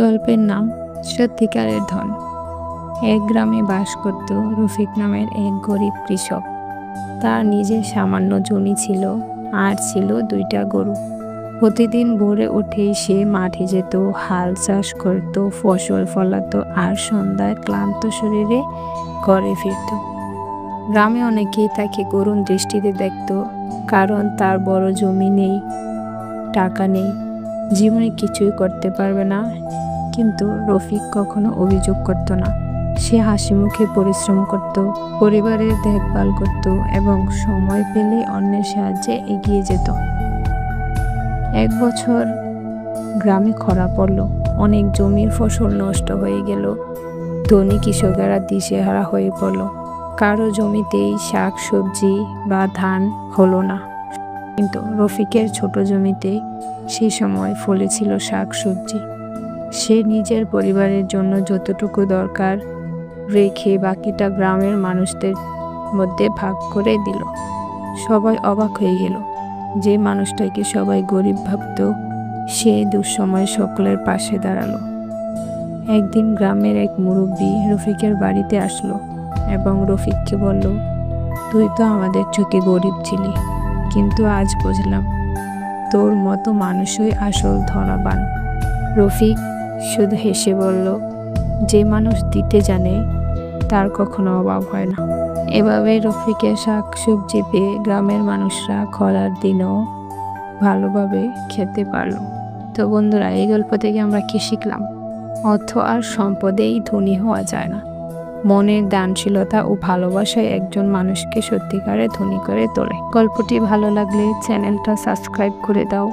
গল্পের নাম সত্যিকারের ধন। এক গ্রামে বাস করত রফিক নামের এক গরিব কৃষক। তার নিজের সামান্য জমি ছিল আর ছিল 2টা গরু। প্রতিদিন ভোরে উঠেই সে মাঠে যেত, হাল চাষ করত, ফসল ফলাতো আর সন্ধ্যায় ক্লান্ত শরীরে ঘরে ফিরত। গ্রামে অনেকেই তাকে করুণ দৃষ্টিতে দেখত, কারণ তার বড় জমি নেই, টাকা নেই, জীবনে কিছুই করতে পারবে না। কিন্তু রফিক কখনো অভিযোগ করত না। সে হাসি মুখে পরিশ্রম করত, পরিবারের দেখভাল করত এবং সময় পেলে অন্যের সাহায্যে এগিয়ে যেত। এক বছর গ্রামে খরা পড়ল, অনেক জমির ফসল নষ্ট হয়ে গেল। ধনী কৃষকেরা দিশেহারা হয়ে পড়ল। কারো জমিতেই শাক সবজি বা ধান হলো না, কিন্তু রফিকের ছোট জমিতে সে সময় ফলেছিল শাক সবজি। সে নিজের পরিবারের জন্য যতটুকু দরকার রেখে বাকিটা গ্রামের মানুষদের মধ্যে ভাগ করে দিল। সবাই অবাক হয়ে গেল। যে মানুষটাকে সবাই গরিব ভাবত, সে দুঃসময়ে সকলের পাশে দাঁড়ালো। একদিন গ্রামের এক মুরব্বী রফিকের বাড়িতে আসলো এবং রফিককে বলল, তুই তো আমাদের চোখে গরিব ছিলি, কিন্তু আজ বুঝলাম তোর মতো মানুষই আসল ধনবান। রফিক শুধু হেসে বলল, যে মানুষ দিতে জানে তার কখনো অভাব হয় না। এভাবে রফিকের শাক সবজি পেয়ে গ্রামের মানুষরা খরার দিনও ভালোভাবে খেতে পারল। তো বন্ধুরা, এই গল্প থেকে আমরা কি শিখলাম? অর্থ আর সম্পদেই ধনী হওয়া যায় না। মনের দানশীলতা ও ভালোবাসায় একজন মানুষকে সত্যিকারে ধনী করে তোলে। গল্পটি ভালো লাগলে চ্যানেলটা সাবস্ক্রাইব করে দাও।